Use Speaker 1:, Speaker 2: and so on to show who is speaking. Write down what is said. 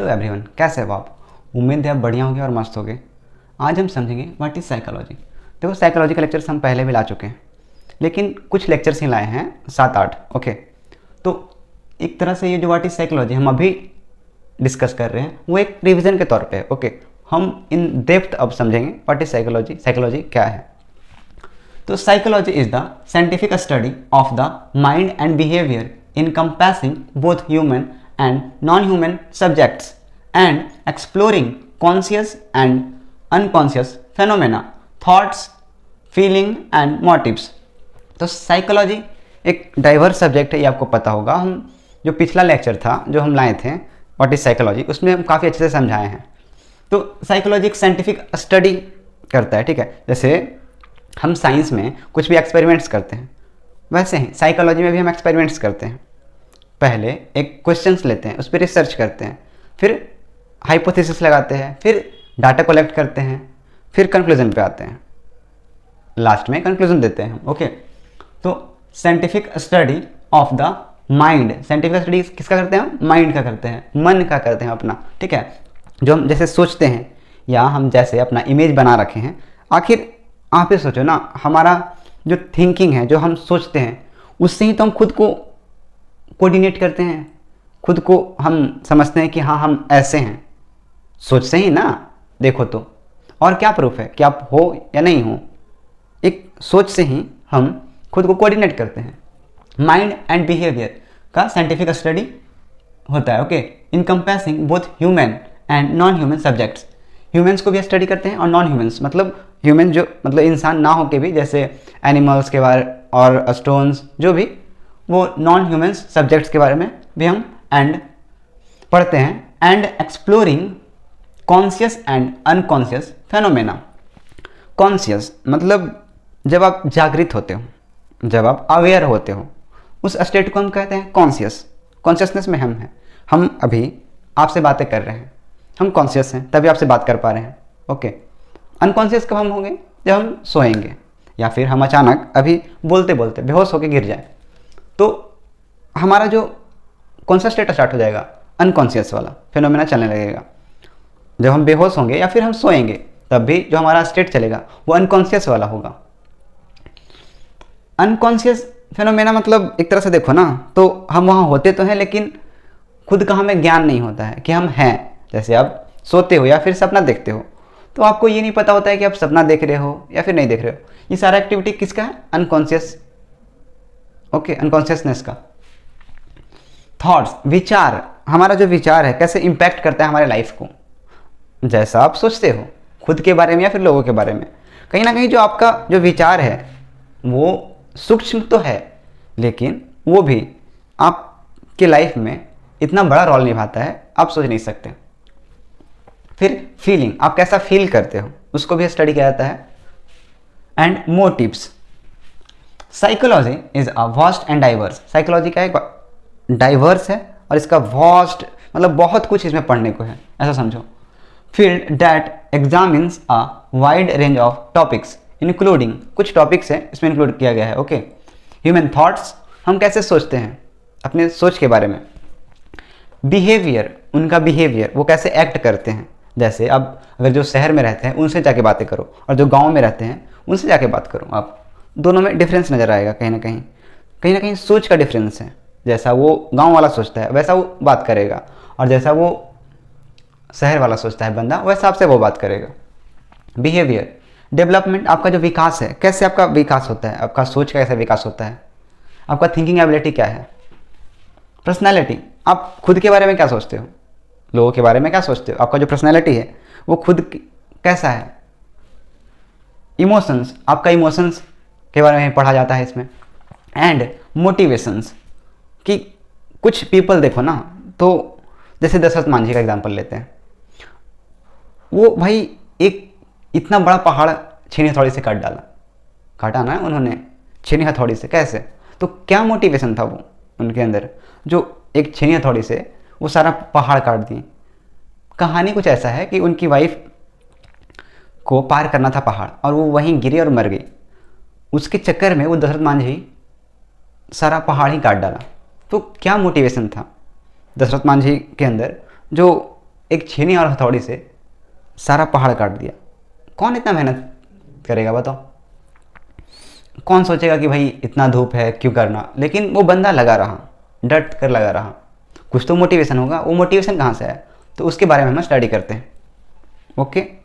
Speaker 1: Hello everyone, कैसे हो आप? उम्मीद है आप बढ़िया होंगे और मस्त होंगे। आज हम समझेंगे व्हाट इज़ साइकोलॉजी। देखो, साइकोलॉजी के लेक्चर्स हम पहले भी ला चुके हैं, लेकिन कुछ लेक्चर्स ही लाए हैं 7-8। ओके, तो एक तरह से ये जो व्हाट इज़ साइकोलॉजी हम अभी डिस्कस कर रहे हैं वो एक रिविजन के तौर पे है। ओके, हम इन डेप्थ अब समझेंगे व्हाट इज़ साइकोलॉजी, साइकोलॉजी क्या है। तो psychology is the scientific study of the mind and behaviour encompassing both human and non-human subjects and exploring conscious and unconscious phenomena, thoughts, feeling and motives। तो psychology एक diverse subject है, ये आपको पता होगा। हम जो पिछला लेक्चर था जो हम लाए थे व्हाट इज साइकोलॉजी, उसमें हम काफ़ी अच्छे से समझाए हैं। तो साइकोलॉजी एक साइंटिफिक स्टडी करता है, ठीक है। जैसे हम साइंस में कुछ भी एक्सपेरिमेंट्स करते हैं, वैसे ही साइकोलॉजी में भी हम एक्सपेरिमेंट्स करते हैं। पहले एक क्वेश्चंस लेते हैं, उस पर रिसर्च करते हैं, फिर हाइपोथेसिस लगाते हैं, फिर डाटा कलेक्ट करते हैं, फिर कंक्लूजन पे आते हैं, लास्ट में कंक्लूजन देते हैं। ओके, तो scientific study of the mind, scientific study किसका करते हैं? माइंड का करते हैं, मन का करते हैं अपना, ठीक है। जो हम जैसे सोचते हैं या हम जैसे अपना इमेज बना रखे हैं, आखिर आप ही सोचो ना, हमारा जो थिंकिंग है, जो हम सोचते हैं, उससे ही तो हम खुद को कोऑर्डिनेट करते हैं, खुद को हम समझते हैं कि हाँ हम ऐसे हैं, सोच से ही ना। देखो तो, और क्या प्रूफ है कि आप हो या नहीं हो? एक सोच से ही हम खुद को कोऑर्डिनेट करते हैं। माइंड एंड बिहेवियर का साइंटिफिक स्टडी होता है। Okay, encompassing both human and non human subjects. Humans को भी स्टडी करते हैं और नॉन ह्यूमन्स, मतलब ह्यूमन जो मतलब इंसान ना हो के भी, जैसे एनिमल्स के बारे और स्टोन्स, जो भी वो नॉन ह्यूमन्स सब्जेक्ट्स के बारे में भी हम एंड पढ़ते हैं। And exploring conscious and unconscious phenomena. Conscious मतलब जब आप जागृत होते हो, जब आप अवेयर होते हो, उस स्टेट को हम कहते हैं कॉन्शियस। कॉन्शियसनेस में हम हैं, हम अभी आपसे बातें कर रहे हैं, हम कॉन्शियस हैं, तभी आपसे बात कर पा रहे हैं। ओके, अनकॉन्शियस कब हम होंगे? जब हम सोएंगे या फिर हम अचानक अभी बोलते बोलते बेहोश होकर गिर जाए, तो हमारा जो कौन सा स्टेट स्टार्ट हो जाएगा? अनकॉन्शियस वाला फिनोमेना चलने लगेगा। जब हम बेहोश होंगे या फिर हम सोएंगे, तब भी जो हमारा स्टेट चलेगा वो अनकॉन्शियस वाला होगा। अनकॉन्शियस फिनोमेना मतलब एक तरह से देखो ना, तो हम वहाँ होते तो हैं, लेकिन खुद का हमें ज्ञान नहीं होता है कि हम हैं। जैसे आप सोते हो या फिर सपना देखते हो, तो आपको ये नहीं पता होता है कि आप सपना देख रहे हो या फिर नहीं देख रहे हो। ये सारा एक्टिविटी किसका है? अनकॉन्शियस। ओके, अनकॉन्शियसनेस का। थॉट्स, विचार, हमारा जो विचार है कैसे इम्पैक्ट करता है हमारे लाइफ को। जैसा आप सोचते हो खुद के बारे में या फिर लोगों के बारे में, कहीं ना कहीं जो आपका जो विचार है वो सूक्ष्म तो है, लेकिन वो भी आपके लाइफ में इतना बड़ा रोल निभाता है, आप सोच नहीं सकते। फिर फीलिंग, आप कैसा फील करते हो, उसको भी स्टडी किया जाता है। And motives. Psychology is a vast and diverse. Psychology का एक डाइवर्स है और इसका वास्ट मतलब बहुत कुछ इसमें पढ़ने को है, ऐसा समझो। Field that examines a wide range of topics including, कुछ टॉपिक्स है इसमें इंक्लूड किया गया है। ओके, ह्यूमन थॉट्स, हम कैसे सोचते हैं, अपने सोच के बारे में। बिहेवियर, उनका बिहेवियर, वो कैसे एक्ट करते हैं। जैसे अब अगर जो शहर में रहते हैं उनसे जाके बातें करो, और जो गांव में रहते हैं उनसे जाके बात करो, आप दोनों में डिफरेंस नज़र आएगा। कहीं ना कहीं सोच का डिफरेंस है। जैसा वो गांव वाला सोचता है वैसा वो बात करेगा, और जैसा वो शहर वाला सोचता है बंदा, वैसा आपसे वो बात करेगा। बिहेवियर, डेवलपमेंट, आपका जो विकास है, कैसे आपका विकास होता है, आपका सोच का कैसे विकास होता है, आपका थिंकिंग एबिलिटी क्या है। पर्सनैलिटी, आप खुद के बारे में क्या सोचते हो, लोगों के बारे में क्या सोचते हो, आपका जो पर्सनैलिटी है वो खुद कैसा है। इमोशंस, आपका इमोशंस के बारे में पढ़ा जाता है इसमें। एंड मोटिवेशंस, कि कुछ पीपल देखो ना, तो जैसे दशरथ मांझी का एग्जांपल लेते हैं, वो भाई एक इतना बड़ा पहाड़ छीनी हथौड़ी से काटा ना उन्होंने छीनी हथौड़ी से। कैसे? तो क्या मोटिवेशन था वो उनके अंदर, जो एक छीनी हथौड़ी से वो सारा पहाड़ काट दिए। कहानी कुछ ऐसा है कि उनकी वाइफ को पार करना था पहाड़, और वो वहीं गिरी और मर गई। उसके चक्कर में वो दशरथ मांझी सारा पहाड़ ही काट डाला। तो क्या मोटिवेशन था दशरथ मांझी के अंदर, जो एक छेनी और हथौड़ी से सारा पहाड़ काट दिया। कौन इतना मेहनत करेगा बताओ? कौन सोचेगा कि भाई इतना धूप है क्यों करना? लेकिन वो बंदा लगा रहा, डट कर लगा रहा। कुछ तो मोटिवेशन होगा, वो मोटिवेशन कहाँ से आया? तो उसके बारे में हम स्टडी करते हैं। ओके।